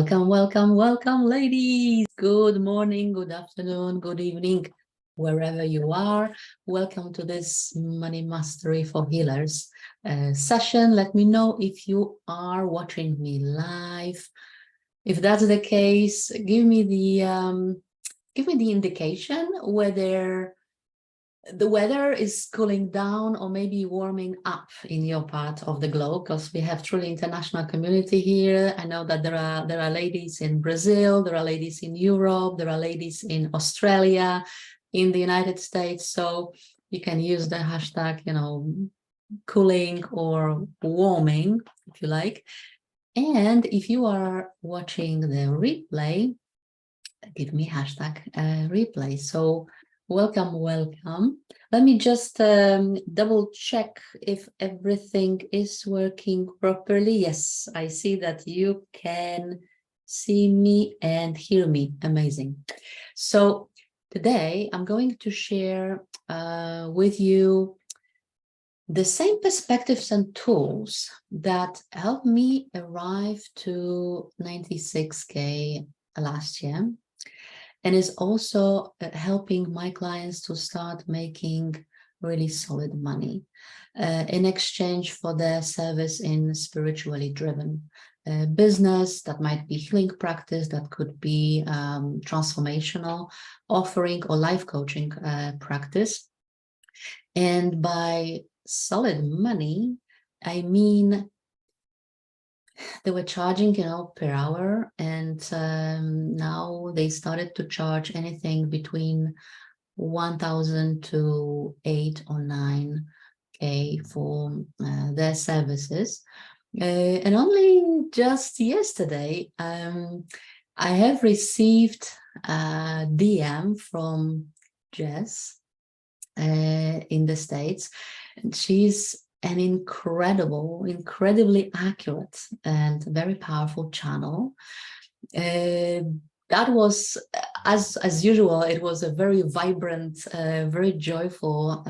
Welcome, welcome, welcome, ladies. Good morning, good afternoon, good evening, wherever you are. Welcome to this Money Mastery for Healers session. Let me know if you are watching me live. If that's the case, give me the indication whether the weather is cooling down or maybe warming up in your part of the globe, because we have truly international community here. I know that there are ladies in Brazil, there are ladies in Europe, there are ladies in Australia, in the United States. So you can use the hashtag, cooling or warming, if you like. And if you are watching the replay, give me hashtag replay. So welcome. Let me just double check if everything is working properly. Yes, I see that you can see me and hear me. Amazing. So today I'm going to share with you the same perspectives and tools that helped me arrive to 96K last year, and is also helping my clients to start making really solid money in exchange for their service in spiritually driven business. That might be healing practice, that could be transformational offering or life coaching practice. And by solid money, I mean they were charging, per hour, and now they started to charge anything between 1,000 to 8 or 9K for their services. And only just yesterday, I have received a DM from Jess in the States. And she's an incredibly accurate and very powerful channel. That was, as usual, it was a very vibrant, very joyful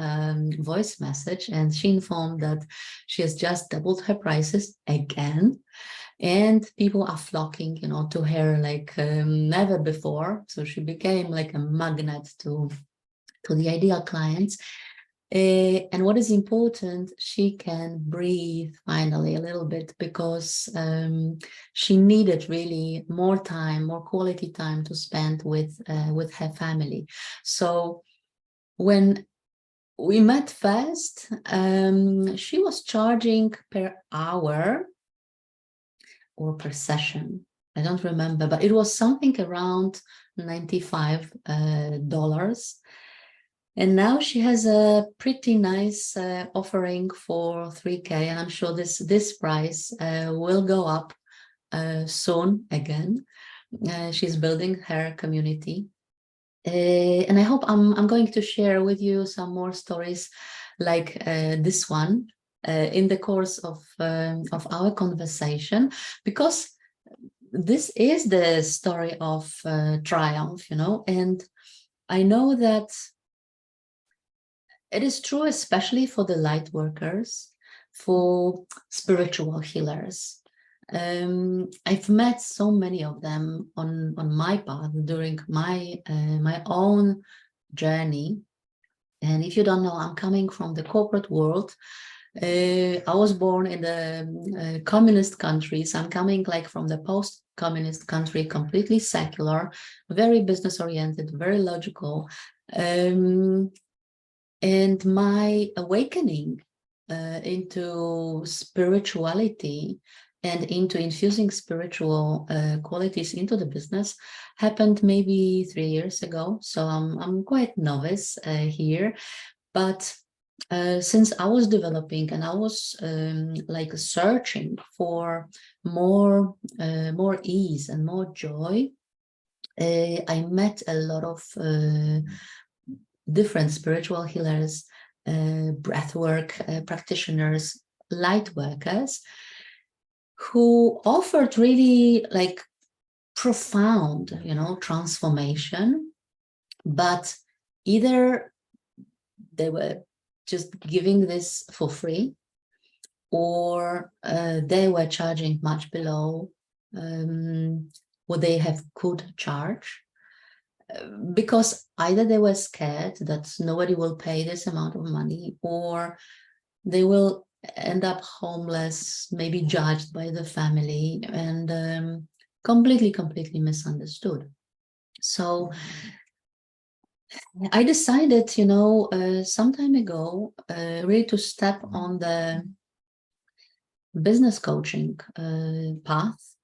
voice message. And she informed that she has just doubled her prices again. And people are flocking, to her like never before. So she became like a magnet to the ideal clients. And what is important, she can breathe finally a little bit, because she needed really more time, more quality time to spend with her family. So when we met first, she was charging per hour or per session. I don't remember, but it was something around $95. And now she has a pretty nice offering for 3K, and I'm sure this price will go up soon again. She's building her community, and I hope I'm going to share with you some more stories like this one in the course of our conversation, because this is the story of triumph, and I know that it is true, especially for the light workers, for spiritual healers. I've met so many of them on my path during my own journey. And if you don't know, I'm coming from the corporate world. I was born in the communist countries. I'm coming like from the post-communist country, completely secular, very business-oriented, very logical. And my awakening into spirituality and into infusing spiritual qualities into the business happened maybe 3 years ago. So I'm quite novice here. But since I was developing and I was like searching for more ease and more joy, I met a lot of different spiritual healers, breathwork practitioners, light workers, who offered really like profound, transformation, but either they were just giving this for free, or they were charging much below what they could charge, because either they were scared that nobody will pay this amount of money, or they will end up homeless, maybe judged by the family, and completely misunderstood. So I decided, some time ago, really to step on the business coaching path.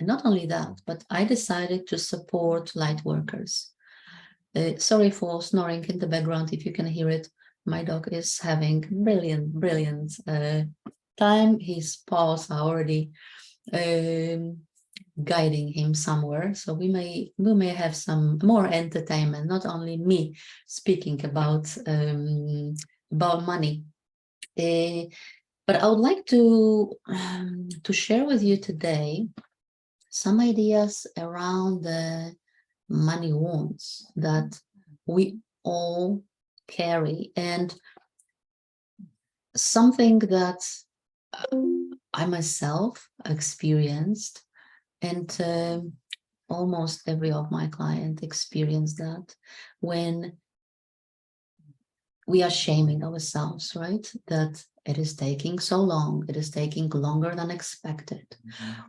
Not only that, but I decided to support light workers. Sorry for snoring in the background if you can hear it. My dog is having brilliant time. His paws are already guiding him somewhere, so we may have some more entertainment, not only me speaking about money. But I would like to share with you today some ideas around the money wounds that we all carry, and something that I myself experienced, and almost every of my clients experienced that, when we are shaming ourselves, right? That it is taking so long, it is taking longer than expected.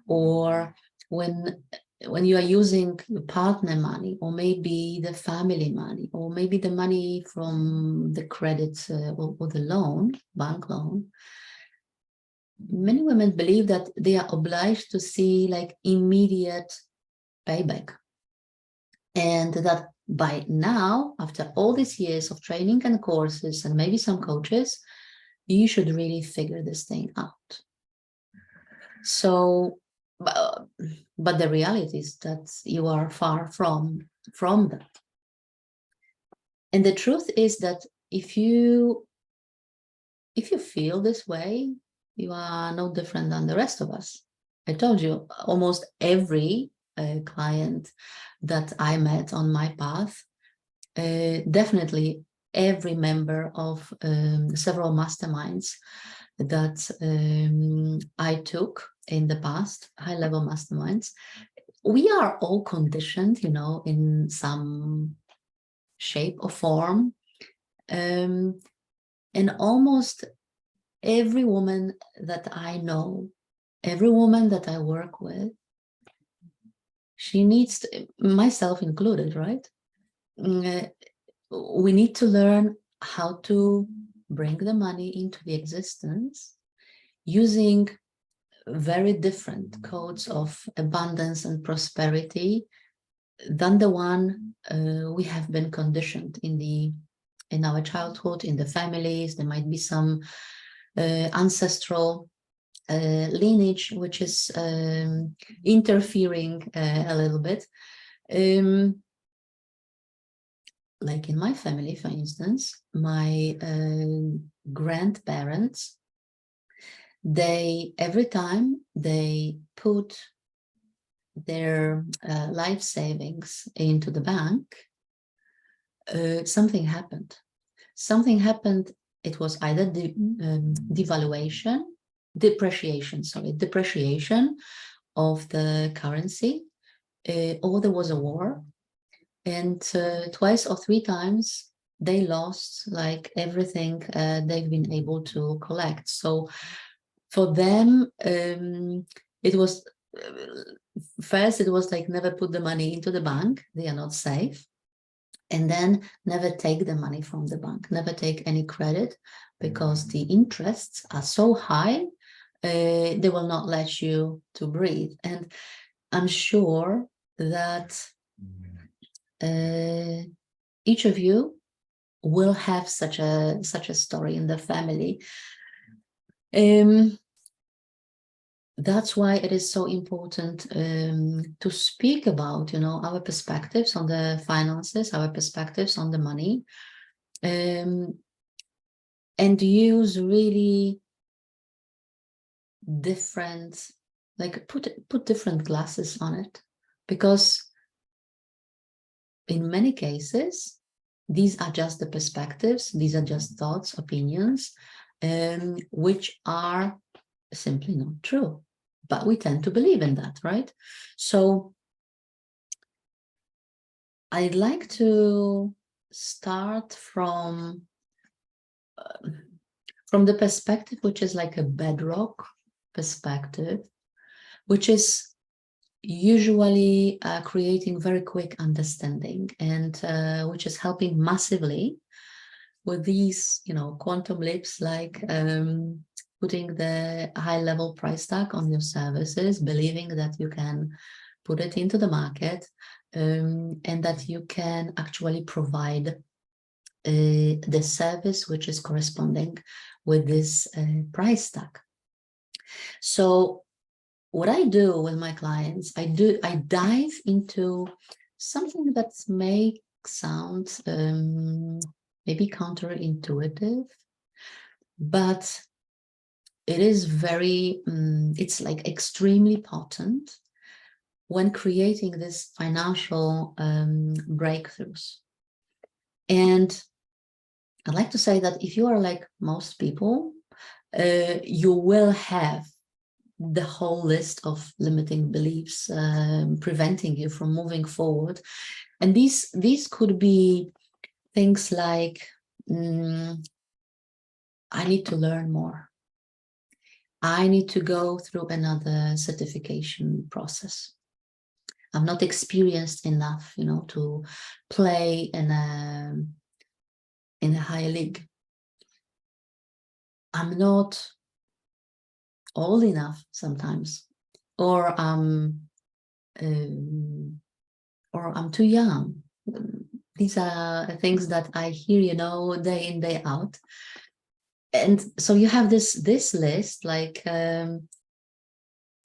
Or when you are using the partner money, or maybe the family money, or maybe the money from the credit or the loan, bank loan, many women believe that they are obliged to see like immediate payback. And that by now, after all these years of training and courses and maybe some coaches, you should really figure this thing out. So, but the reality is that you are far from that. And the truth is that if you feel this way, you are no different than the rest of us. I told you, almost every client that I met on my path, definitely every member of several masterminds that I took in the past, high-level masterminds, we are all conditioned, in some shape or form. And almost every woman that I know, every woman that I work with, she needs to, myself included, right? We need to learn how to bring the money into the existence using very different codes of abundance and prosperity than the one we have been conditioned in our childhood, in the families. There might be some ancestral lineage which is interfering a little bit. Like in my family, for instance, my grandparents, every time they put their life savings into the bank, something happened. It was either depreciation of the currency, or there was a war, and twice or three times they lost like everything they've been able to collect. So for them, it was first, it was like never put the money into the bank, they are not safe. And then never take the money from the bank, never take any credit, because the interests are so high, they will not let you to breathe. And I'm sure that each of you will have such a story in the family. That's why it is so important to speak about, our perspectives on the finances, our perspectives on the money, and use really different, like put different glasses on it, because in many cases, these are just the perspectives, these are just thoughts, opinions, which are simply not true. but we tend to believe in that, right? So I'd like to start from the perspective, which is like a bedrock perspective, which is usually creating very quick understanding, and which is helping massively with these, quantum leaps, like putting the high-level price tag on your services, believing that you can put it into the market, and that you can actually provide the service which is corresponding with this price tag. So what I do with my clients, I dive into something that may sound maybe counterintuitive, but it is very, it's like extremely potent when creating this financial breakthroughs. And I'd like to say that if you are like most people, you will have the whole list of limiting beliefs preventing you from moving forward. And these could be things like, I need to learn more. I need to go through another certification process. I'm not experienced enough, to play in a high league. I'm not old enough sometimes, or I'm too young. These are things that I hear, day in, day out. And so you have this list, like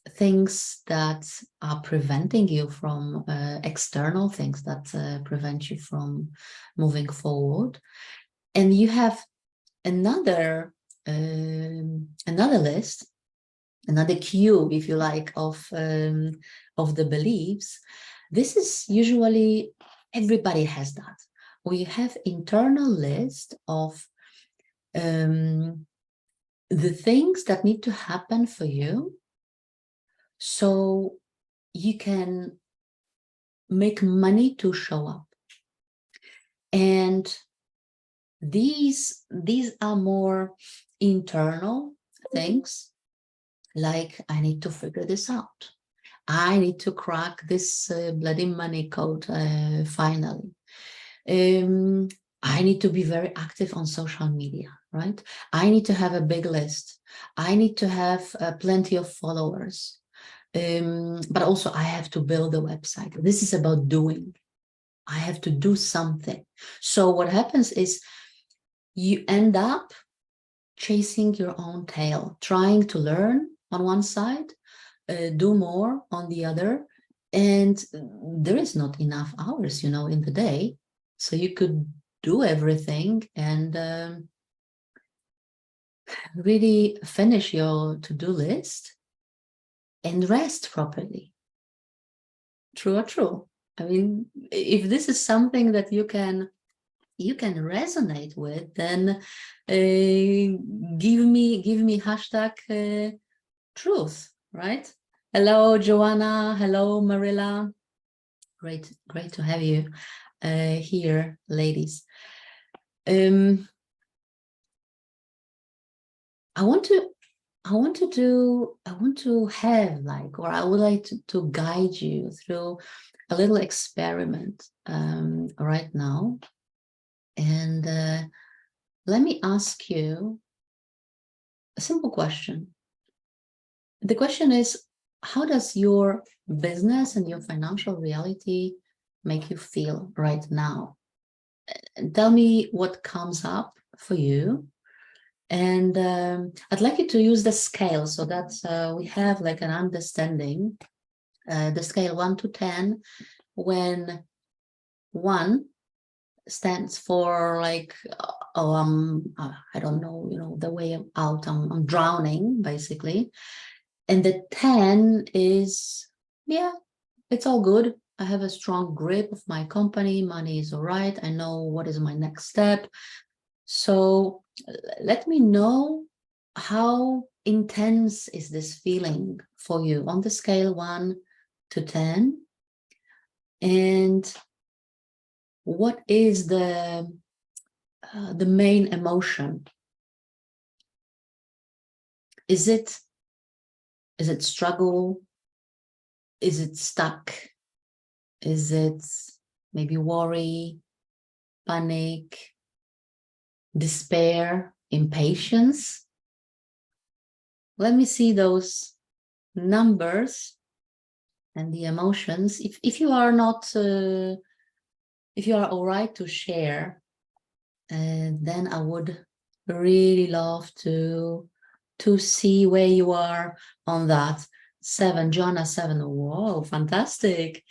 things that are preventing you from external things that prevent you from moving forward. And you have another list, another cube, if you like, of the beliefs. This is usually, everybody has that. We have internal list of the things that need to happen for you so you can make money to show up. And these are more internal things, like I need to figure this out. I need to crack this bloody money code finally. I need to be very active on social media, right? I need to have a big list. I need to have plenty of followers. But also I have to build a website. This is about doing. I have to do something. So what happens is you end up chasing your own tail, trying to learn on one side, do more on the other, and there is not enough hours, in the day. So you could do everything and really finish your to-do list and rest properly. True or true? I mean, if this is something that you can resonate with, then give me hashtag truth, right? Hello, Joanna. Hello, Marilla. Great to have you here, ladies. I want to have like, or I would like to guide you through a little experiment right now. And let me ask you a simple question. The question is, how does your business and your financial reality make you feel right now? Tell me what comes up for you. And I'd like you to use the scale so that we have like an understanding, the scale 1 to 10, when 1 stands for like, I don't know, the way out, I'm drowning, basically. And the 10 is, yeah, it's all good. I have a strong grip of my company. Money is all right. I know what is my next step. So let me know how intense is this feeling for you on the scale 1 to 10? And what is the main emotion? Is it struggle? Is it stuck? Is it maybe worry, panic, despair, impatience? Let me see those numbers and the emotions. If you are not, if you are all right to share, then I would really love to see where you are on that. 7, Joanna 7. Whoa, fantastic.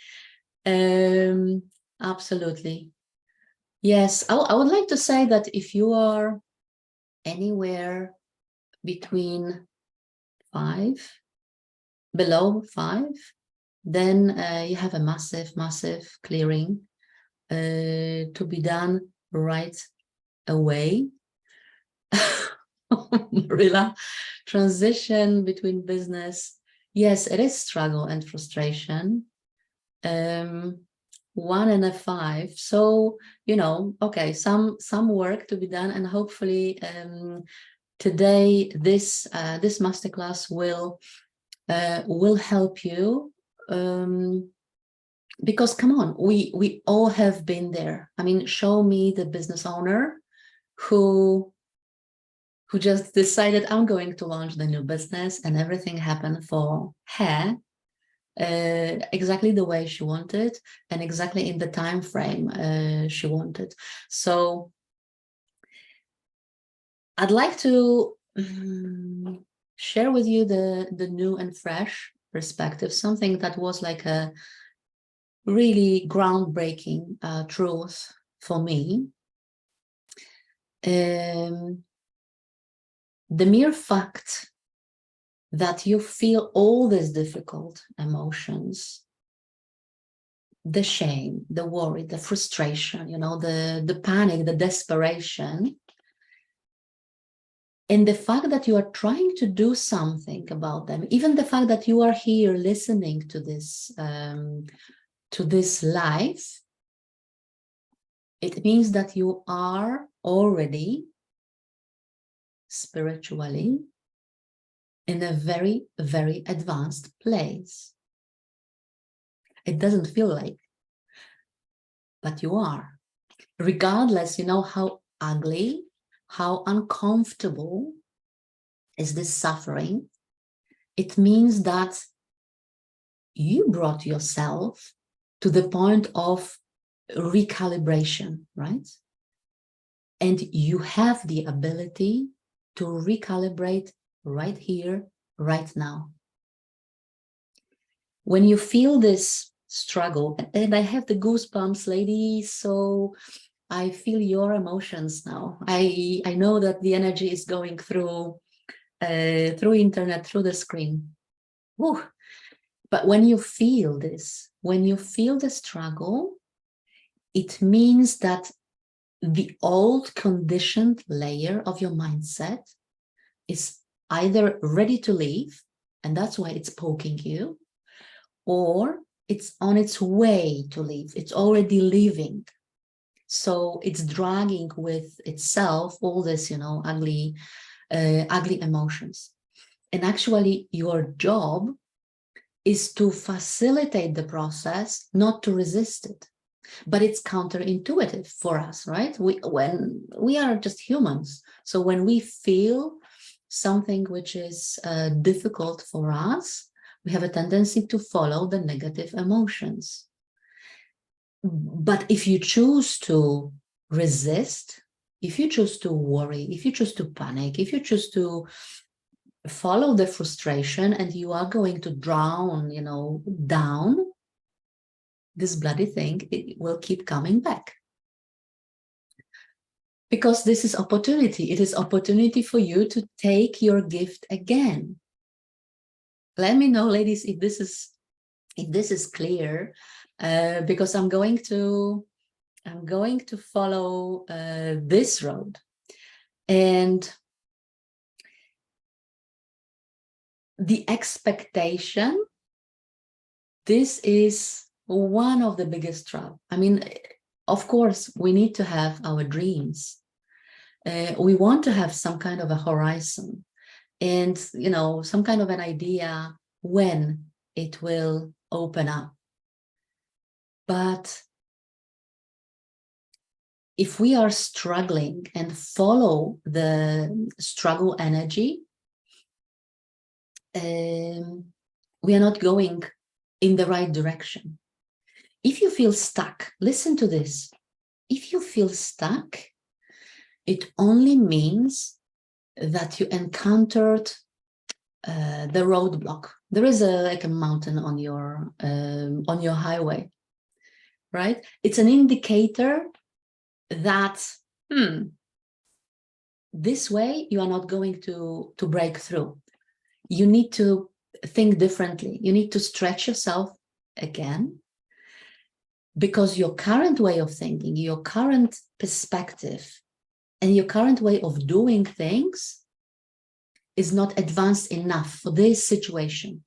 Absolutely. Yes, I would like to say that if you are anywhere between 5, below 5, then you have a massive clearing to be done right away. Marilla, transition between business. Yes, it is struggle and frustration. 1 and a 5. So, you know, okay, some work to be done, and hopefully today this masterclass will help you, because come on, we all have been there. I mean, show me the business owner who just decided, I'm going to launch the new business, and everything happened for her exactly the way she wanted and exactly in the time frame she wanted. So I'd like to share with you the new and fresh perspective, something that was like a really groundbreaking truth for me. The mere fact that you feel all these difficult emotions, the shame, the worry, the frustration, you know, the panic, the desperation, and the fact that you are trying to do something about them, even the fact that you are here listening to this live, it means that you are already spiritually in a very, very advanced place. It doesn't feel like, but you are. Regardless, you know, how ugly, how uncomfortable is this suffering, it means that you brought yourself to the point of recalibration, right? And you have the ability to recalibrate right here, right now. When you feel this struggle, and I have the goosebumps, ladies, so I feel your emotions now. I know that the energy is going through internet, through the screen. Woo. But when you feel this, when you feel the struggle, it means that the old conditioned layer of your mindset is either ready to leave, and that's why it's poking you, or it's on its way to leave. It's already leaving. So it's dragging with itself all this, you know, ugly emotions. And actually, your job is to facilitate the process, not to resist it. But it's counterintuitive for us, right? When we are just humans. So when we feel something which is difficult for us, we have a tendency to follow the negative emotions. But if you choose to resist, if you choose to worry, if you choose to panic, if you choose to follow the frustration, and you are going to drown, you know, down, this bloody thing, it will keep coming back. Because this is opportunity. It is opportunity for you to take your gift again. Let me know, ladies, if this is clear, because I'm going to follow this road. And the expectation, this is one of the biggest traps. I mean, of course, we need to have our dreams. We want to have some kind of a horizon and, you know, some kind of an idea when it will open up. But if we are struggling and follow the struggle energy, we are not going in the right direction. If you feel stuck, listen to this. If you feel stuck, it only means that you encountered the roadblock. There is like a mountain on your highway, right? It's an indicator that this way you are not going to break through. You need to think differently. You need to stretch yourself again, because your current way of thinking, your current perspective, and your current way of doing things is not advanced enough for this situation.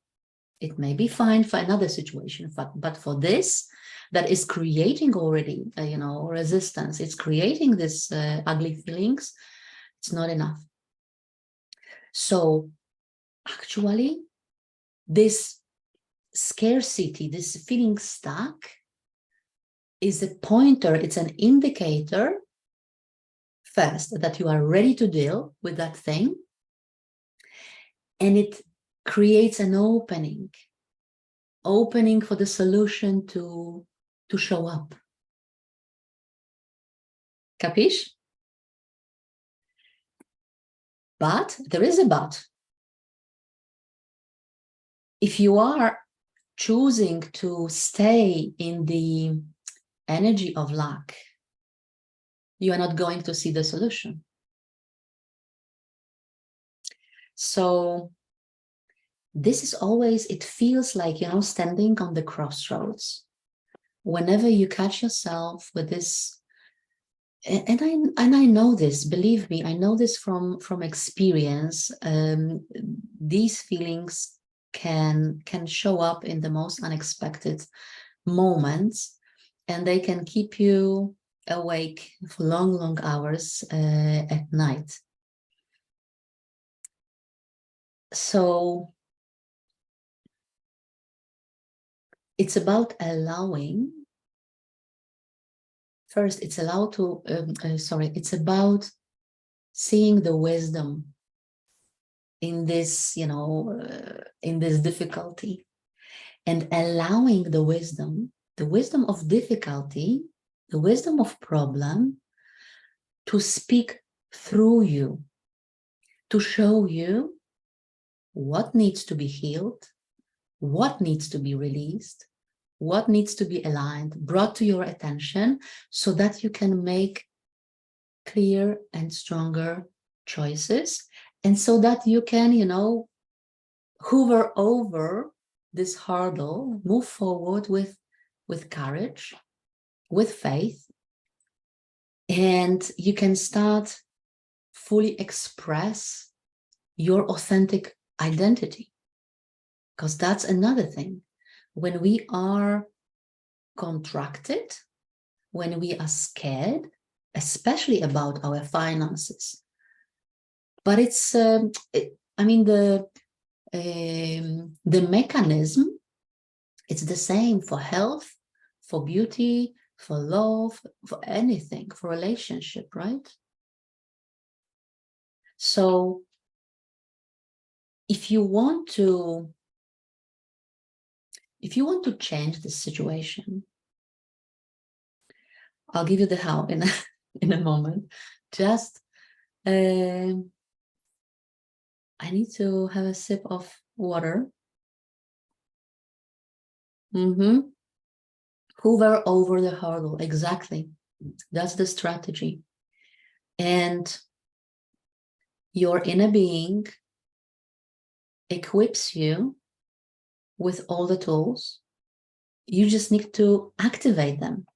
It may be fine for another situation, but for this, that is creating already, resistance, it's creating this ugly feelings, it's not enough. So actually, this scarcity, this feeling stuck, is a pointer, it's an indicator, first, that you are ready to deal with that thing, and it creates an opening for the solution to show up. Capish? But there is a but. If you are choosing to stay in the energy of lack, you are not going to see the solution. So this is always, it feels like, standing on the crossroads. Whenever you catch yourself with this, and I know this, believe me, I know this from experience. These feelings can show up in the most unexpected moments, and they can keep you awake for long hours at night. So it's about allowing. First, it's it's about seeing the wisdom in this, in this difficulty, and allowing the wisdom of difficulty, the wisdom of problem, to speak through you, to show you what needs to be healed, what needs to be released, what needs to be aligned, brought to your attention, so that you can make clear and stronger choices, and so that you can, hoover over this hurdle, move forward with courage, with faith, and you can start fully express your authentic identity. Because that's another thing. When we are contracted, when we are scared, especially about our finances, but it's, the mechanism, it's the same for health, for beauty, for love, for anything, for relationship, right? So if you want to change the situation, I'll give you the how in a moment. Just I need to have a sip of water. Hoover over the hurdle. Exactly. That's the strategy. And your inner being equips you with all the tools. You just need to activate them.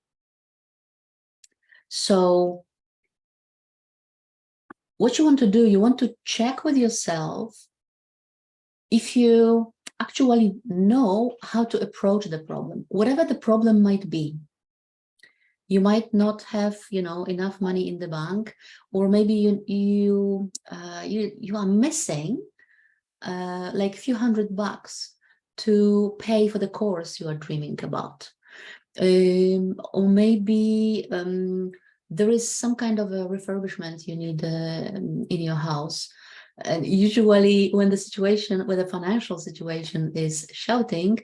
So what you want to do, you want to check with yourself if you actually know how to approach the problem, whatever the problem might be. You might not have, enough money in the bank, or maybe you are missing like a few $100 to pay for the course you are dreaming about. Or maybe there is some kind of a refurbishment you need in your house. And usually when the financial situation is shouting,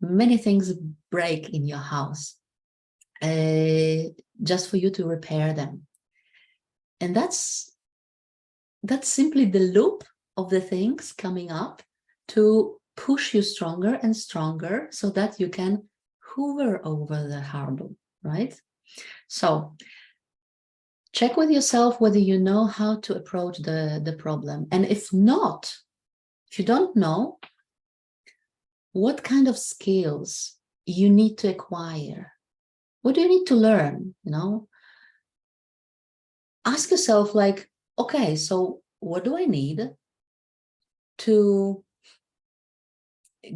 many things break in your house just for you to repair them. And that's simply the loop of the things coming up to push you stronger and stronger so that you can hover over the hurdle, right? So check with yourself whether you know how to approach the problem. And if not, if you don't know, what kind of skills you need to acquire? What do you need to learn? Ask yourself, like, okay, so what do I need to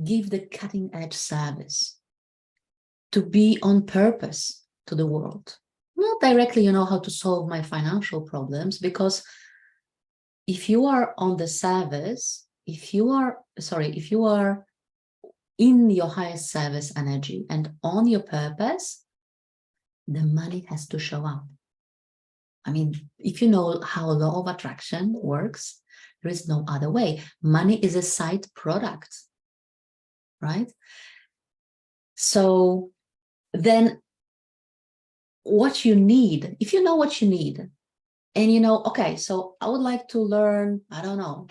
give the cutting edge service, to be on purpose to the world? Not directly, how to solve my financial problems, because if you are on the service, if you are in your highest service energy and on your purpose, the money has to show up. I mean, if you know how law of attraction works, there is no other way. Money is a side product, right? So then what you need, if you know what you need, and okay, so I would like to learn, I don't know,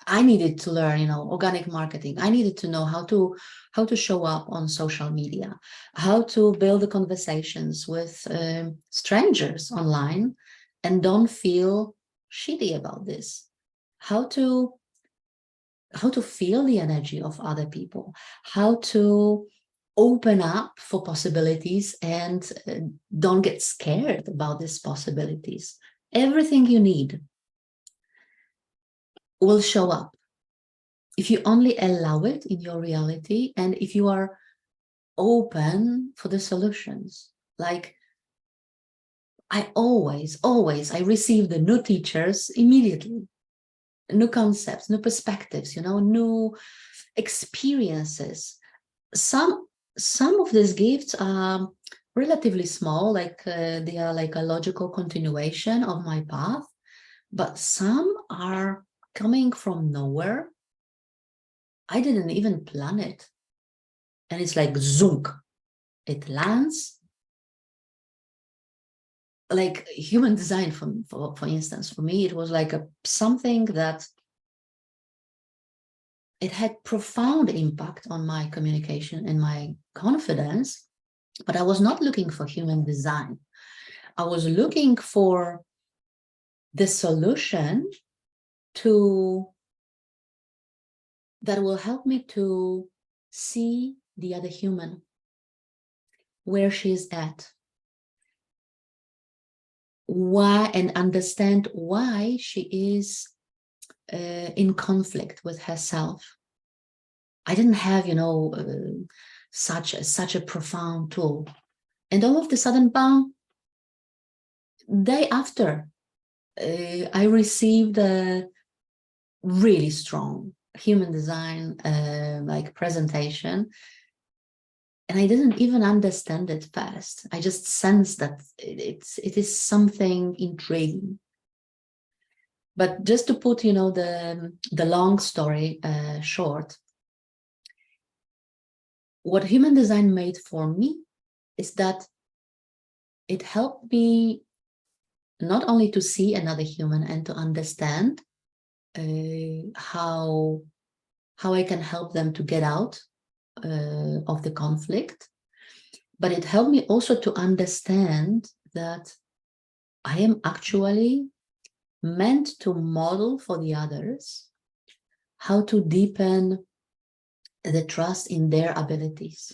I needed to learn, organic marketing. I needed to know how to show up on social media, how to build the conversations with strangers online and don't feel shitty about this. How to feel the energy of other people, how to open up for possibilities and don't get scared about these possibilities. Everything you need will show up if you only allow it in your reality and if you are open for the solutions. Like, I receive the new teachers immediately, new concepts, new perspectives, new experiences. Some of these gifts are relatively small, like they are like a logical continuation of my path, but some are coming from nowhere. I didn't even plan it. And it's like zunk. It lands. Like human design, for instance, for me, it was like something that it had profound impact on my communication and my confidence, but I was not looking for human design. I was looking for the solution that will help me to see the other human, where she is at, why, and understand why she is in conflict with herself. I didn't have, such a profound tool. And all of a sudden, bam, day after, I received a really strong human design like presentation. And I didn't even understand it fast. I just sensed that it is something intriguing. But just to put, the long story short, what human design made for me is that it helped me not only to see another human and to understand how I can help them to get out of the conflict, but it helped me also to understand that I am actually meant to model for the others how to deepen the trust in their abilities,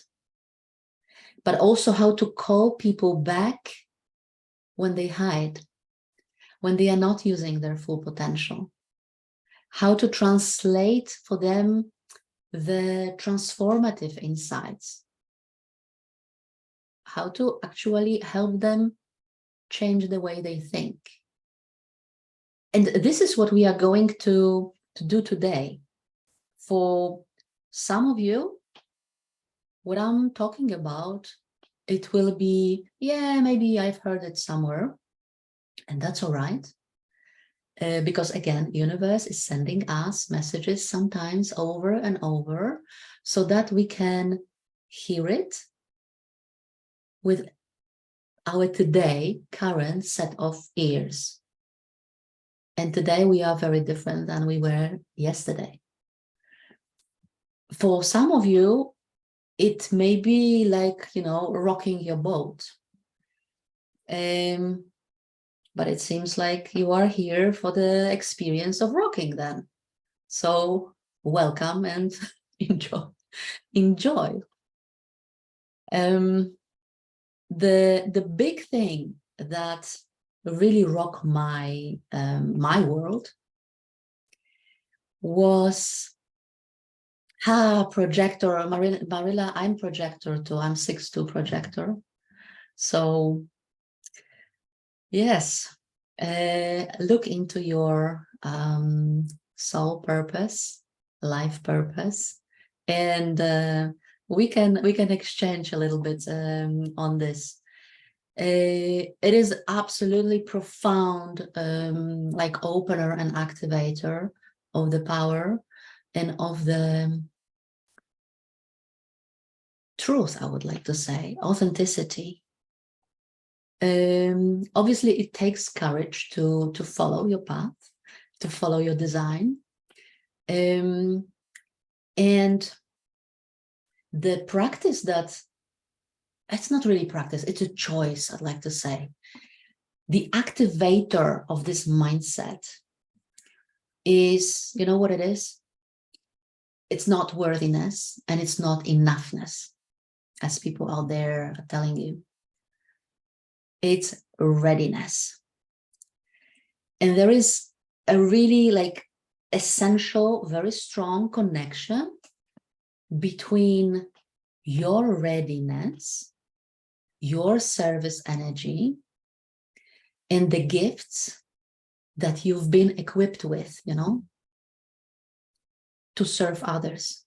but also how to call people back when they hide, when they are not using their full potential, how to translate for them the transformative insights, how to actually help them change the way they think. And this is what we are going to do today. For some of you, what I'm talking about, it will be, yeah, maybe I've heard it somewhere, and that's all right. Because again, universe is sending us messages sometimes over and over so that we can hear it with our today current set of ears. And today we are very different than we were yesterday. For some of you, it may be like, rocking your boat. But it seems like you are here for the experience of rocking then. So welcome and enjoy. The big thing that really rocked my world was projector. Marilla, I'm projector too. I'm 6'2" projector. So yes, look into your soul purpose, life purpose, and we can exchange a little bit on this. It is absolutely profound, like opener and activator of the power and of the truth, I would like to say, authenticity. Obviously, it takes courage to follow your path, to follow your design. And the practice it's not really practice, it's a choice, I'd like to say. The activator of this mindset is, you know what it is? It's not worthiness and it's not enoughness, as people out there are telling you. It's readiness. And there is a really essential, very strong connection between your readiness, your service energy, and the gifts that you've been equipped with, to serve others.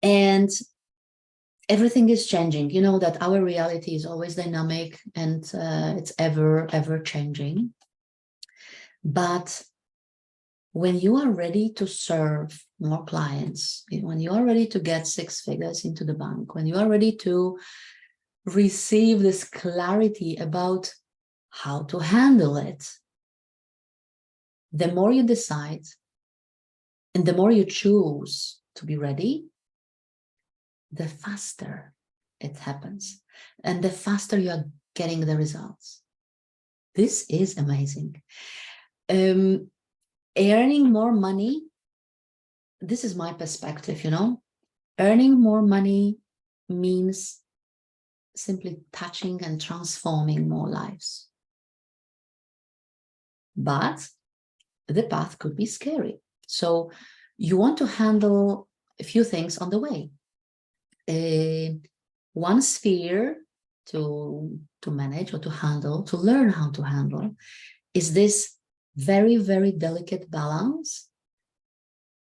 And everything is changing. You know that our reality is always dynamic and it's ever changing. But when you are ready to serve more clients, when you are ready to get 6 figures into the bank, when you are ready to receive this clarity about how to handle it, the more you decide and the more you choose to be ready, the faster it happens and the faster you are getting the results. This is amazing. Earning more money, this is my perspective, earning more money means simply touching and transforming more lives. But the path could be scary. So you want to handle a few things on the way. One sphere to manage or to handle, to learn how to handle, is this very, very delicate balance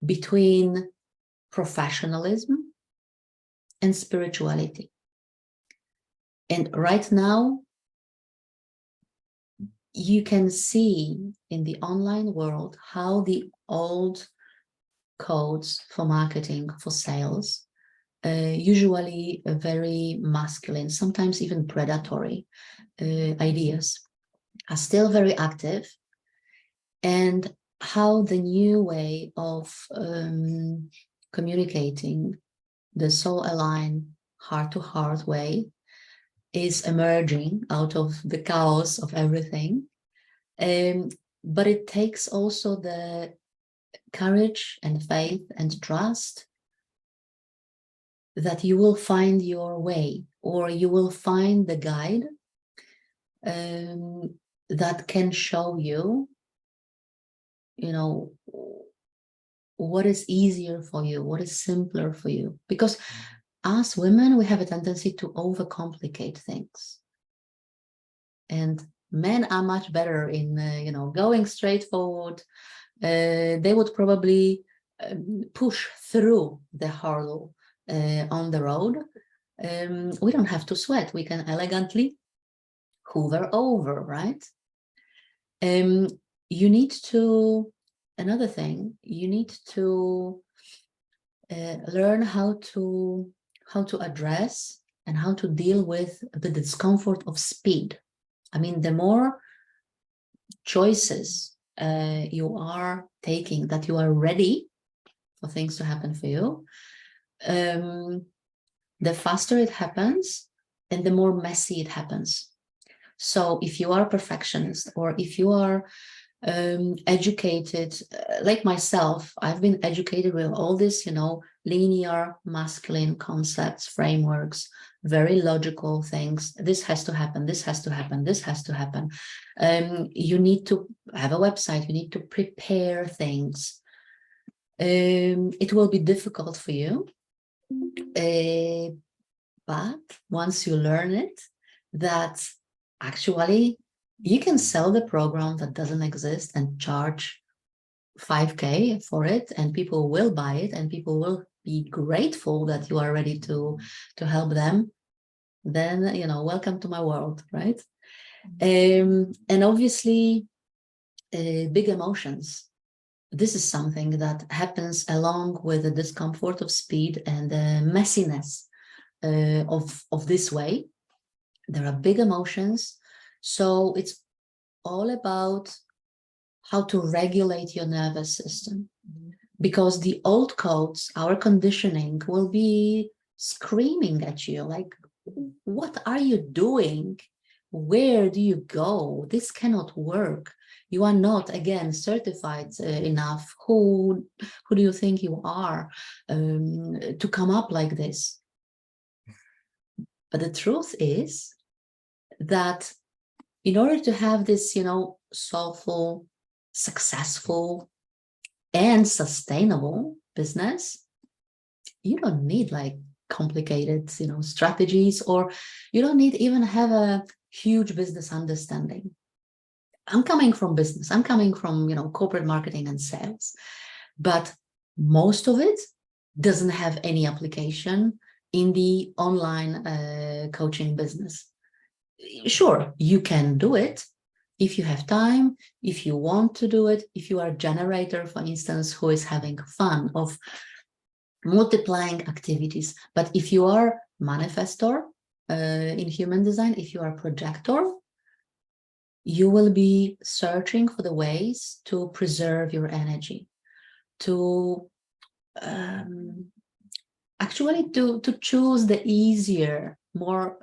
between professionalism and spirituality. And right now, you can see in the online world how the old codes for marketing, for sales, usually very masculine, sometimes even predatory ideas, are still very active, and how the new way of communicating, the soul-aligned, heart-to-heart way, is emerging out of the chaos of everything. But it takes also the courage and faith and trust that you will find your way, or you will find the guide that can show you you know, what is easier for you, what is simpler for you. Because us women, we have a tendency to overcomplicate things. And men are much better in, going straight forward. They would probably push through the hurdle on the road. We don't have to sweat. We can elegantly hoover over, right? You need to, another thing, you need to learn how to address and how to deal with the discomfort of speed. I mean, the more choices you are taking, that you are ready for things to happen for you, the faster it happens and the more messy it happens. So if you are a perfectionist, or if you are educated, like myself, I've been educated with all this, linear masculine concepts, frameworks, very logical things. This has to happen, this has to happen, this has to happen. You need to have a website, you need to prepare things. It will be difficult for you, but once you learn it, that actually you can sell the program that doesn't exist and charge 5K for it, and people will buy it, and people will be grateful that you are ready to help them. Then, welcome to my world, right? And obviously, big emotions. This is something that happens along with the discomfort of speed and the messiness of this way. There are big emotions. So it's all about how to regulate your nervous system, because the old codes, our conditioning, will be screaming at you like, what are you doing? Where do you go? This cannot work. You are not, again, certified enough. Who do you think you are to come up like this? But the truth is that in order to have this, soulful, successful, and sustainable business, you don't need like complicated, strategies, or you don't need even have a huge business understanding. I'm coming from business. I'm coming from, corporate marketing and sales, but most of it doesn't have any application in the online coaching business. Sure, you can do it if you have time, if you want to do it, if you are a generator, for instance, who is having fun of multiplying activities. But if you are manifestor in human design, if you are a projector, you will be searching for the ways to preserve your energy, to actually to choose the easier, more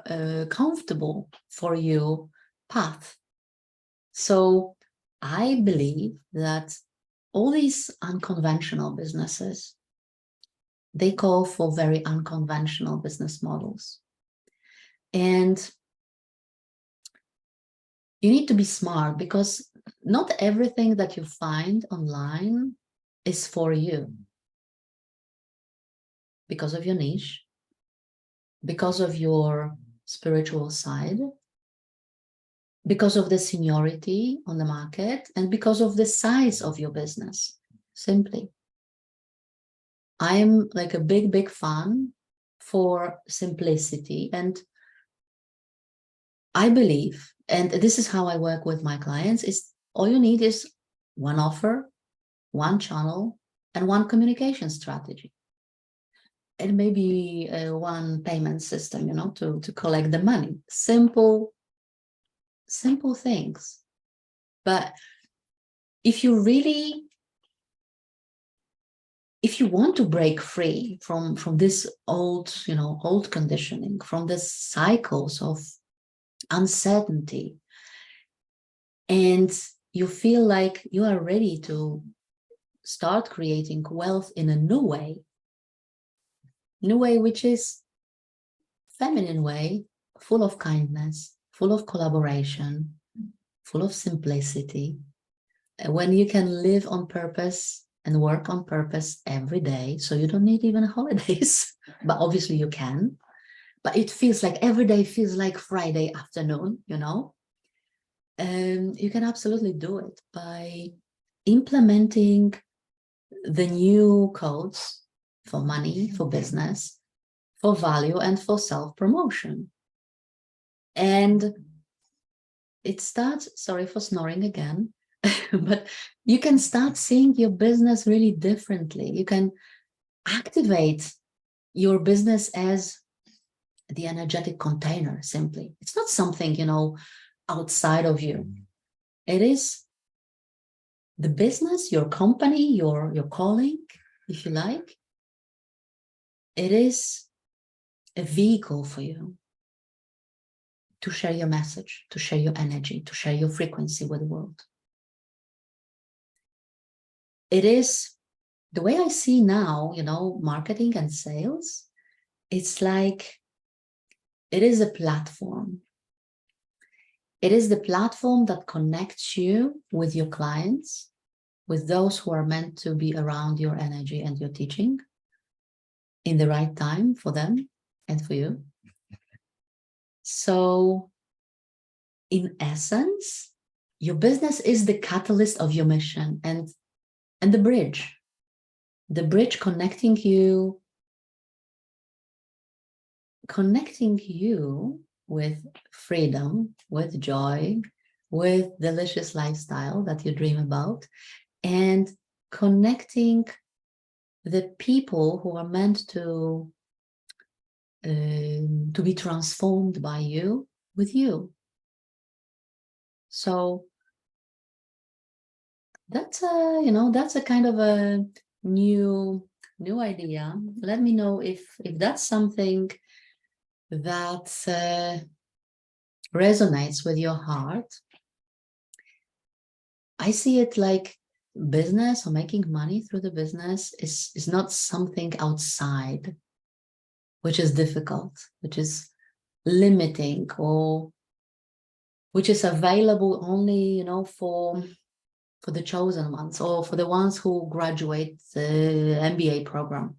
comfortable for you path. So I believe that all these unconventional businesses, they call for very unconventional business models. And you need to be smart, because not everything that you find online is for you, because of your niche, because of your spiritual side, because of the seniority on the market, and because of the size of your business. Simply, I'm like a big fan for simplicity, and I believe, and this is how I work with my clients, is all you need is one offer, one channel, and one communication strategy. And maybe one payment system, to collect the money. Simple things. But if you want to break free from this old conditioning, from the cycles of uncertainty, and you feel like you are ready to start creating wealth in a new way, which is feminine way, full of kindness, full of collaboration, full of simplicity, when you can live on purpose and work on purpose every day, so you don't need even holidays, but obviously you can, but it feels like every day feels like Friday afternoon, you know, you can absolutely do it by implementing the new codes for money, for business, for value, and for self-promotion. And it starts, sorry for snoring again, but you can start seeing your business really differently. You can activate your business as the energetic container, simply. It's not something, you know, outside of you. It is the business, your company, your calling, if you like. It is a vehicle for you to share your message, to share your energy, to share your frequency with the world. It is the way I see now, you know, marketing and sales. It's like it is a platform. It is the platform that connects you with your clients, with those who are meant to be around your energy and your teaching in the right time for them and for you. So, in essence, your business is the catalyst of your mission and the bridge connecting you with freedom, with joy, with delicious lifestyle that you dream about, and connecting the people who are meant to be transformed by you with you. So that's a, you know, that's a kind of a new idea. Let me know if that's something that resonates with your heart. I see it like business or making money through the business is not something outside, which is difficult, which is limiting, or which is available only, you know, for the chosen ones, or for the ones who graduate the MBA program.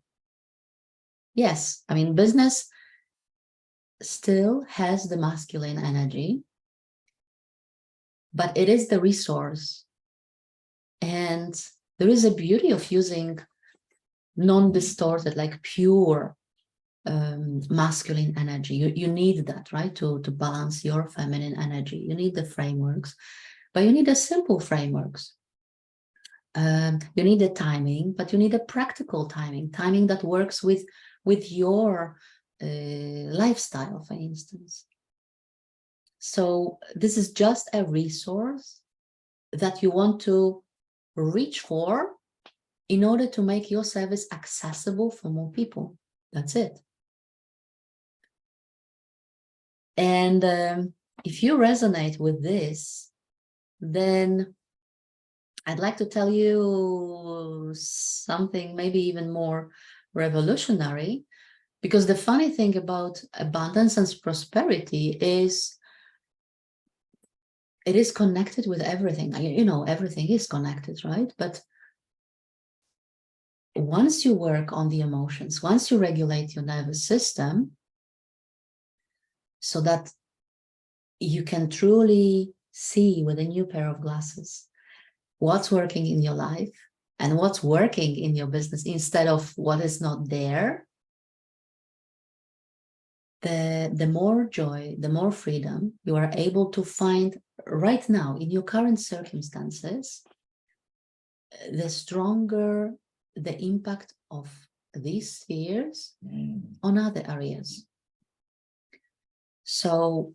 Yes, I mean, business still has the masculine energy, but it is the resource. And there is a beauty of using non-distorted, like pure masculine energy. You need that, right? To balance your feminine energy. You need the frameworks, but you need a simple frameworks. You need a timing, but you need a practical timing that works with your lifestyle, for instance. So this is just a resource that you want to reach for in order to make your service accessible for more people. That's it. And if you resonate with this, then I'd like to tell you something maybe even more revolutionary, because the funny thing about abundance and prosperity is it is connected with everything. You know, everything is connected, right? But once you work on the emotions, once you regulate your nervous system so that you can truly see with a new pair of glasses what's working in your life and what's working in your business instead of what is not there, the more joy, the more freedom you are able to find right now in your current circumstances, the stronger the impact of these spheres on other areas. So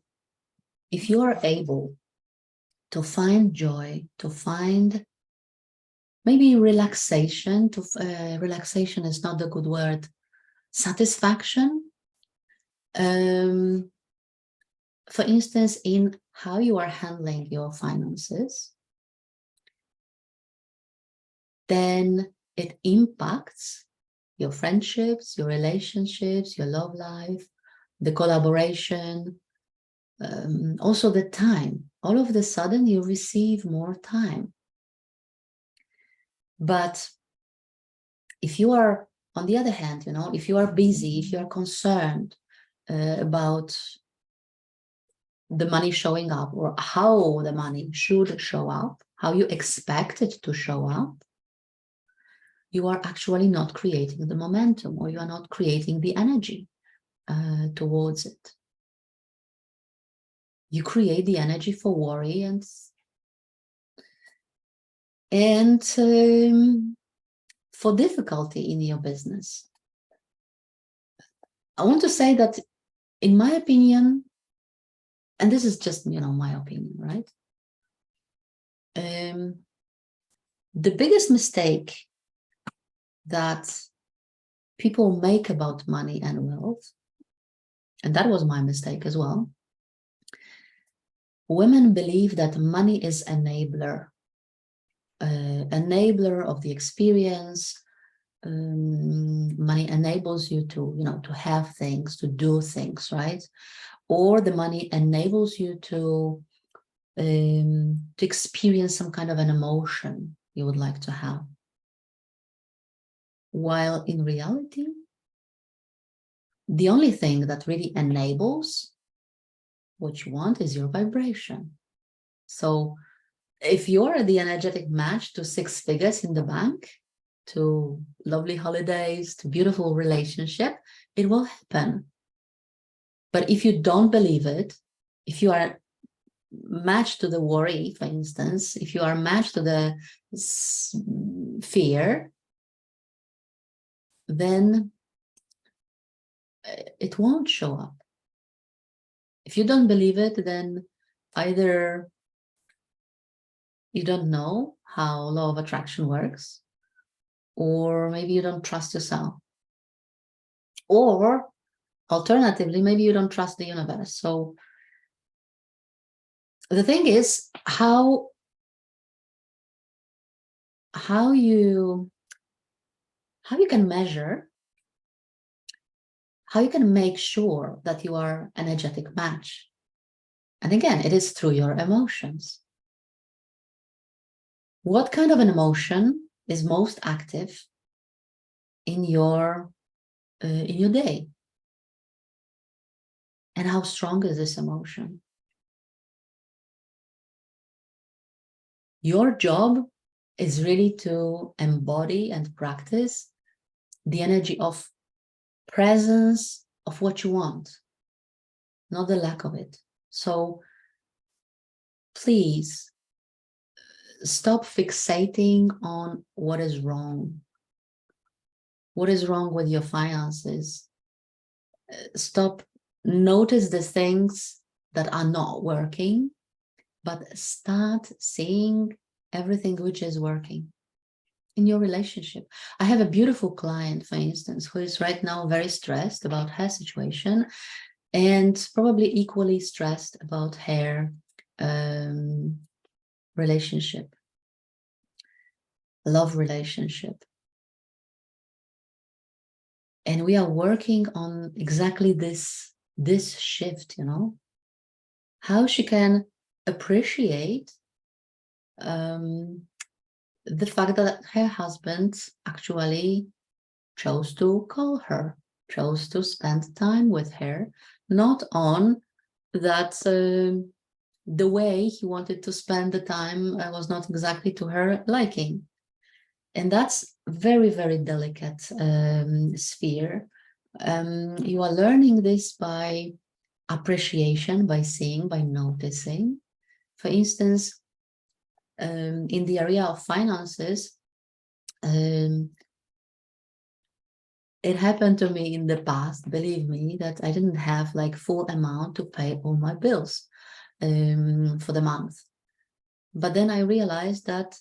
if you are able to find joy, to find maybe relaxation, relaxation is not a good word, satisfaction, for instance, in how you are handling your finances, then it impacts your friendships, your relationships, your love life, the collaboration, also the time. All of a sudden you receive more time. But if you are, on the other hand, if you are busy, if you are concerned about the money showing up, or how the money should show up, how you expect it to show up, you are actually not creating the momentum, or you are not creating the energy towards it. You create the energy for worry and for difficulty in your business. I want to say that, in my opinion, and this is just, my opinion, right? The biggest mistake that people make about money and wealth, and that was my mistake as well, women believe that money is enabler of the experience. Money enables you to have things, to do things, right? Or the money enables you to experience some kind of an emotion you would like to have. While in reality, the only thing that really enables what you want is your vibration. So if you're the energetic match to 6 figures in the bank, to lovely holidays, to beautiful relationship, it will happen. But if you don't believe it, if you are matched to the worry, for instance, if you are matched to the fear, then it won't show up. If you don't believe it, then either you don't know how law of attraction works, or maybe you don't trust yourself, or alternatively, maybe you don't trust the universe. So the thing is how you can measure, how you can make sure that you are an energetic match. And again, it is through your emotions. What kind of an emotion is most active in your day? And how strong is this emotion? Your job is really to embody and practice the energy of presence of what you want, not the lack of it. So please stop fixating on what is wrong. What is wrong with your finances? Stop, notice the things that are not working, but start seeing everything which is working in your relationship. I have a beautiful client, for instance, who is right now very stressed about her situation, and probably equally stressed about her relationship, love relationship. And we are working on exactly this shift, how she can appreciate the fact that her husband actually chose to call her, chose to spend time with her, not on that the way he wanted to spend the time was not exactly to her liking. And that's very, very delicate sphere. You are learning this by appreciation, by seeing, by noticing. For instance, in the area of finances, it happened to me in the past, believe me, that I didn't have like full amount to pay all my bills for the month. But then I realized that,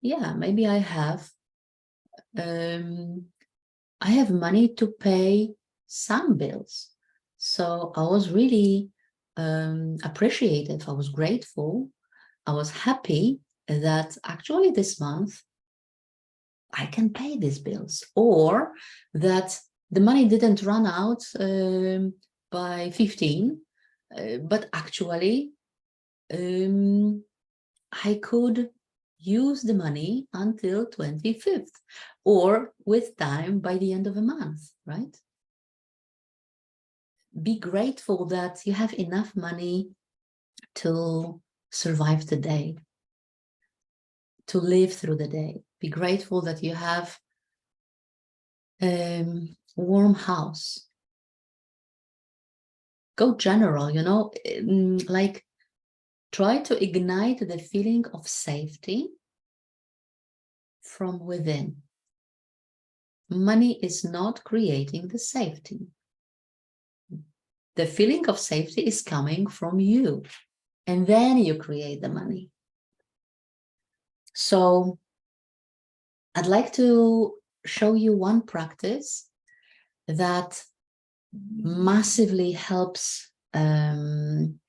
yeah, maybe I have money to pay some bills. So I was really appreciative. I was grateful. I was happy that actually this month I can pay these bills, or that the money didn't run out by 15, but actually I could use the money until 25th, or with time by the end of a month, right? Be grateful that you have enough money to survive the day, to live through the day. Be grateful that you have a warm house. Go general, you know, like try to ignite the feeling of safety from within. Money is not creating the safety. The feeling of safety is coming from you, and then you create the money. So I'd like to show you one practice that massively helps in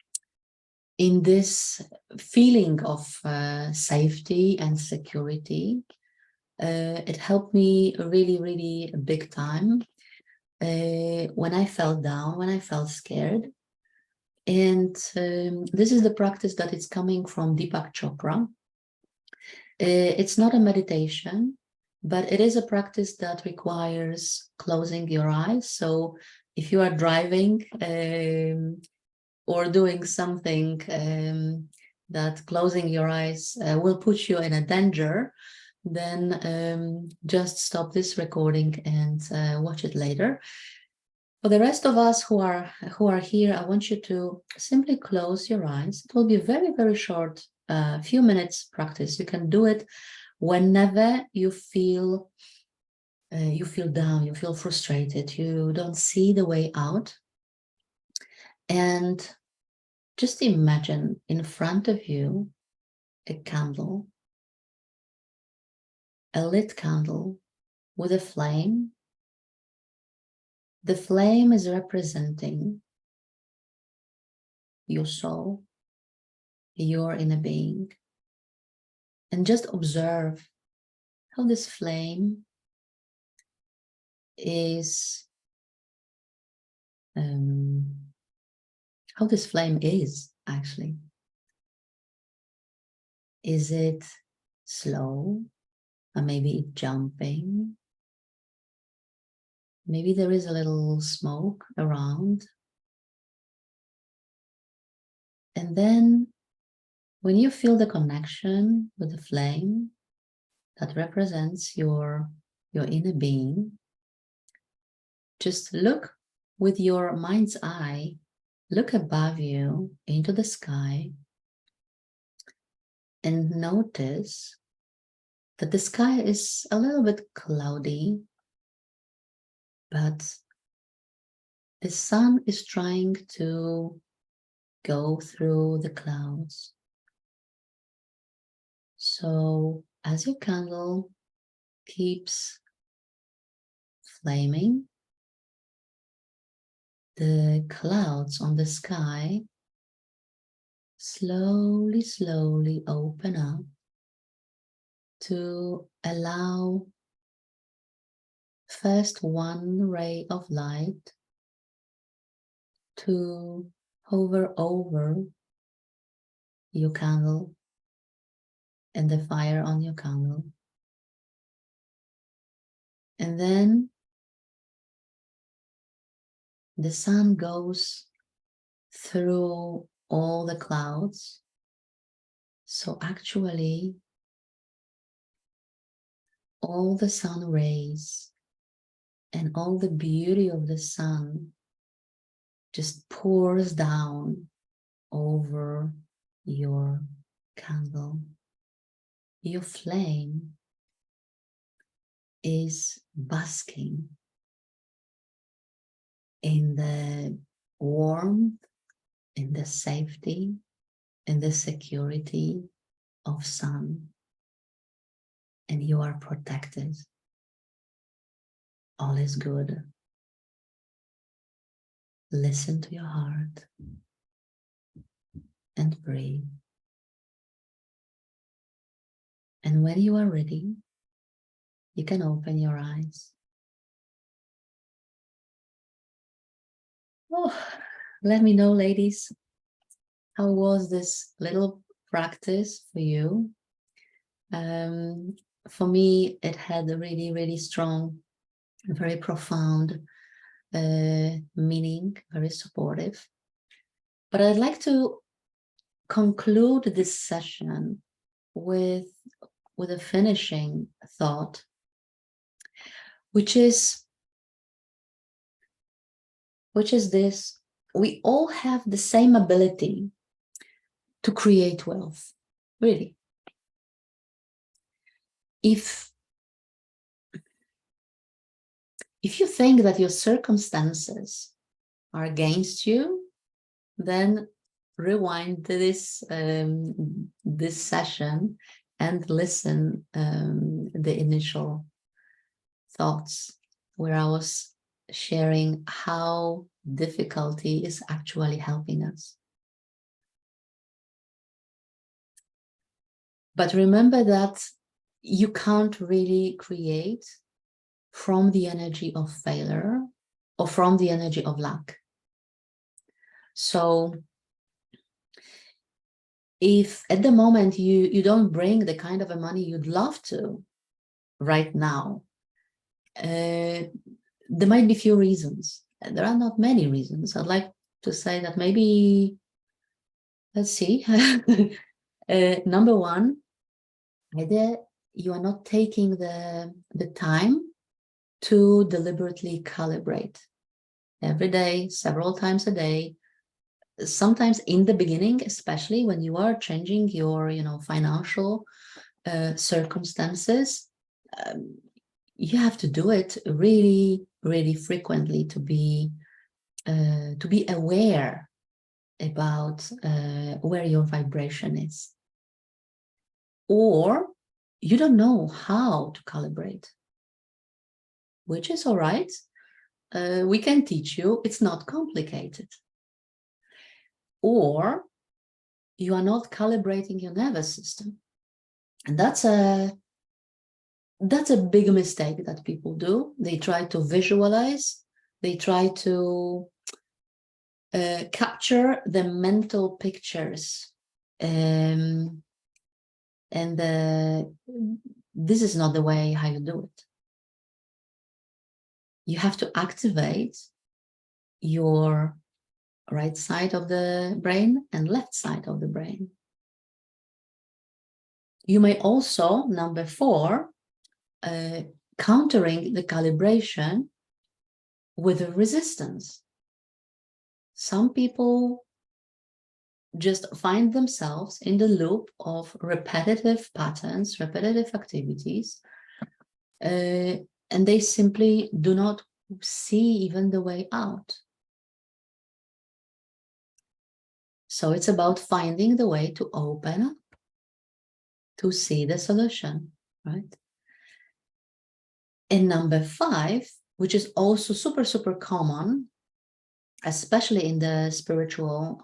this feeling of safety and security. It helped me really, really big time when I felt down, when I felt scared. And this is the practice that is coming from Deepak Chopra. It's not a meditation, but it is a practice that requires closing your eyes. So if you are driving or doing something that closing your eyes will put you in a danger, then just stop this recording and watch it later. For the rest of us who are here, I want you to simply close your eyes. It will be very, very short, few minutes practice. You can do it whenever you feel down, you feel frustrated, you don't see the way out. And just imagine in front of you a candle, a lit candle with a flame. The flame is representing your soul, your inner being. And just observe how this flame is, actually. Is it slow? Or maybe it's jumping? Maybe there is a little smoke around. And then when you feel the connection with the flame that represents your inner being, just look with your mind's eye, look above you into the sky and notice that the sky is a little bit cloudy, but the sun is trying to go through the clouds. So as your candle keeps flaming, the clouds on the sky slowly, slowly open up to allow first one ray of light to hover over your candle and the fire on your candle. And then the sun goes through all the clouds. So actually, all the sun rays and all the beauty of the sun just pours down over your candle. Your flame is basking in the warmth, in the safety, in the security of sun. And you are protected. All is good. Listen to your heart and breathe. And when you are ready, you can open your eyes. Oh, let me know, ladies, how was this little practice for you? For me, it had a really, really strong, very profound meaning, very supportive. But I'd like to conclude this session with a finishing thought, which is this: we all have the same ability to create wealth, really. If you think that your circumstances are against you, then rewind this this session and listen the initial thoughts where I was sharing how difficulty is actually helping us. But remember that you can't really create from the energy of failure or from the energy of lack. So if at the moment you don't bring the kind of a money you'd love to right now, there might be few reasons. And there are not many reasons. I'd like to say that maybe, let's see, number one, either you are not taking the time to deliberately calibrate every day, several times a day. Sometimes in the beginning, especially when you are changing your, financial circumstances, you have to do it really, really frequently to be aware about where your vibration is. Or you don't know how to calibrate, which is all right. We can teach you. It's not complicated. Or you are not calibrating your nervous system. And that's a big mistake that people do. They try to visualize, they try to capture the mental pictures. And this is not the way how you do it. You have to activate your right side of the brain and left side of the brain. You may also, number 4, countering the calibration with a resistance. Some people just find themselves in the loop of repetitive patterns, repetitive activities, and they simply do not see even the way out. So it's about finding the way to open up, to see the solution, right? And number 5, which is also super, super common, especially in the spiritual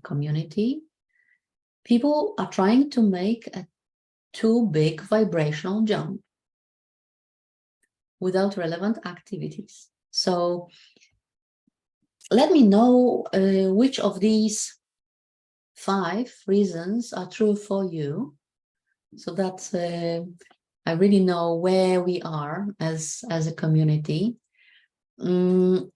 community, people are trying to make a too big vibrational jump without relevant activities. So let me know which of these 5 reasons are true for you, so that I really know where we are as a community. The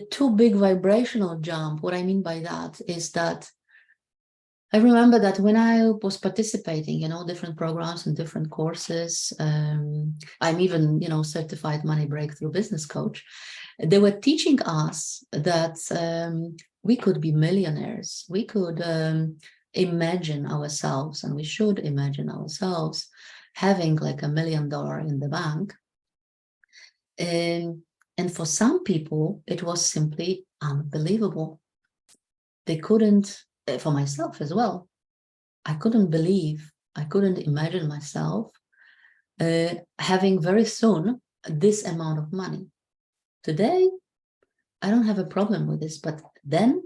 too big vibrational jump, what I mean by that is that I remember that when I was participating, different programs and different courses, I'm even, certified money breakthrough business coach. They were teaching us that we could be millionaires. We could imagine ourselves, and we should imagine ourselves having like $1 million in the bank. And for some people, it was simply unbelievable. They couldn't, for myself as well, I couldn't believe, I couldn't imagine myself having very soon this amount of money. Today, I don't have a problem with this, but then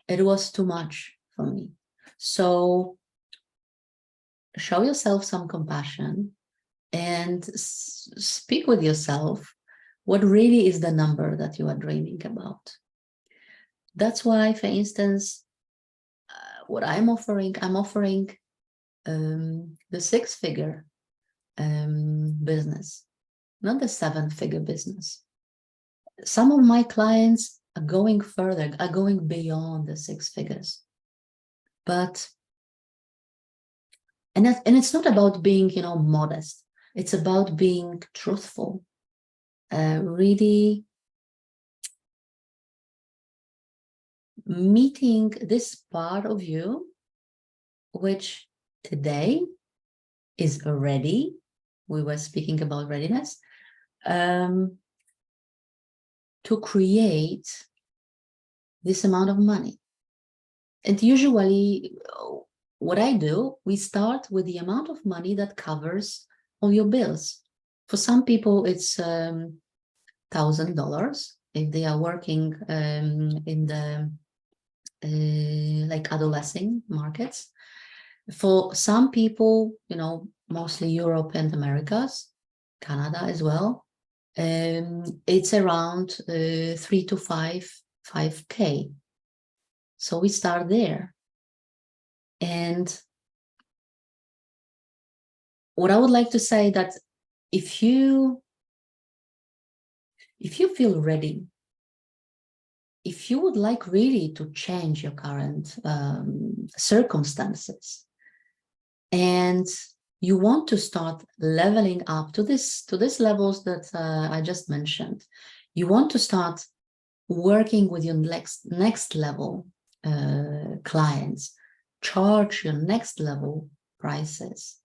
it was too much for me. So show yourself some compassion and speak with yourself what really is the number that you are dreaming about. That's why, for instance, what I'm offering the six-figure business, not the seven-figure business. Some of my clients are going further, are going beyond the six figures. But, and it's not about being, modest. It's about being truthful, really meeting this part of you, which today is ready. We were speaking about readiness, to create this amount of money. And usually what I do, we start with the amount of money that covers all your bills. For some people, it's $1,000 if they are working in the like adolescent markets. For some people, mostly Europe and Americas, Canada as well, it's around 3 to 5K. So we start there. And what I would like to say that if you feel ready, if you would like really to change your current circumstances, and you want to start leveling up to these levels that I just mentioned, you want to start working with your next level clients, charge your next level prices,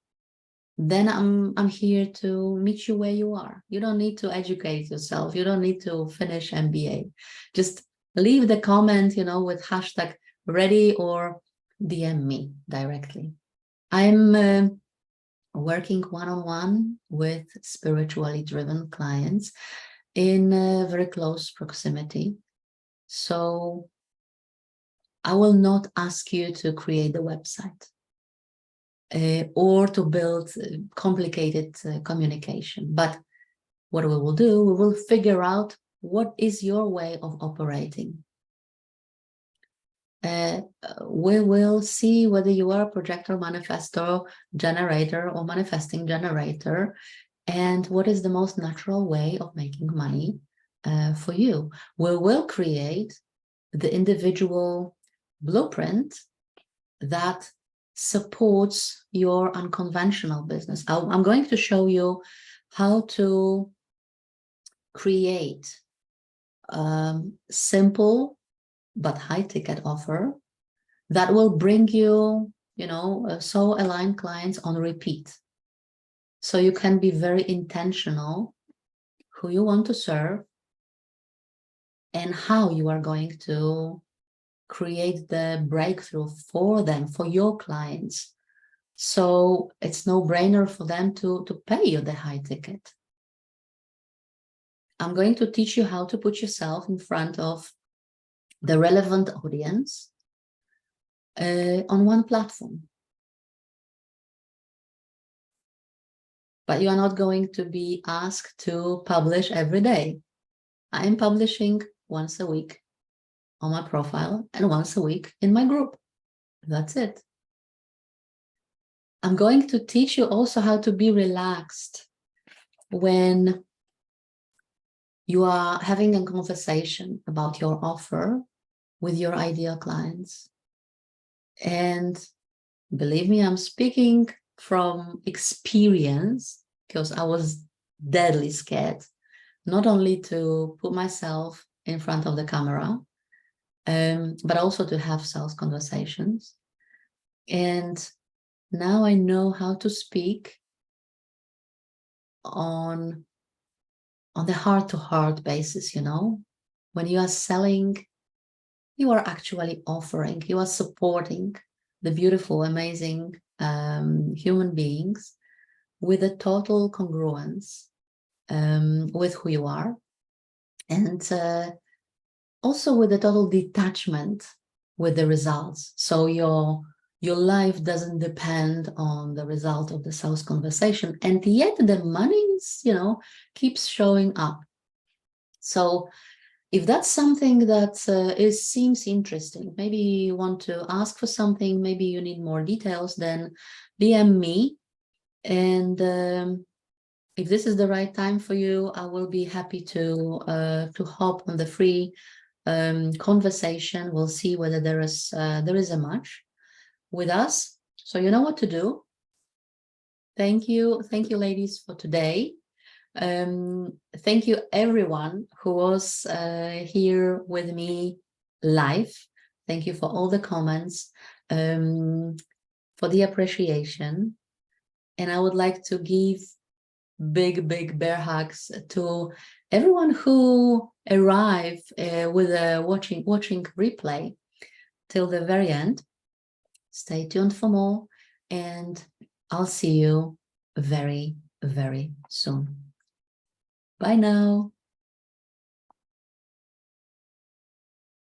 then I'm here to meet you where you are. You don't need to educate yourself. You don't need to finish MBA. Just leave the comment, with hashtag ready, or DM me directly. I'm working one-on-one with spiritually driven clients in very close proximity. So I will not ask you to create the website or to build complicated communication. But what we will do, we will figure out what is your way of operating. We will see whether you are a projector, manifestor, generator, or manifesting generator, and what is the most natural way of making money for you. We will create the individual blueprint that supports your unconventional business. I'm going to show you how to create simple but high-ticket offer that will bring you, so aligned clients on repeat. So you can be very intentional who you want to serve and how you are going to create the breakthrough for them, for your clients. So it's no-brainer for them to pay you the high ticket. I'm going to teach you how to put yourself in front of the relevant audience on one platform. But you are not going to be asked to publish every day. I am publishing once a week on my profile and once a week in my group. That's it. I'm going to teach you also how to be relaxed when you are having a conversation about your offer with your ideal clients. And believe me, I'm speaking from experience, because I was deadly scared, not only to put myself in front of the camera, but also to have sales conversations. And now I know how to speak on the heart-to-heart basis, when you are selling, you are actually offering, you are supporting the beautiful, amazing human beings with a total congruence with who you are, and also with a total detachment with the results. So your life doesn't depend on the result of the sales conversation, and yet the money is, keeps showing up. So If that's something that seems interesting, maybe you want to ask for something, maybe you need more details, then DM me. And if this is the right time for you, I will be happy to hop on the free conversation. We'll see whether there is a match with us. So you know what to do. Thank you, ladies, for today. Thank you, everyone who was here with me live. Thank you for all the comments, for the appreciation. And I would like to give big bear hugs to everyone who arrived with a watching replay till the very end. Stay tuned for more, and I'll see you very soon. Bye now.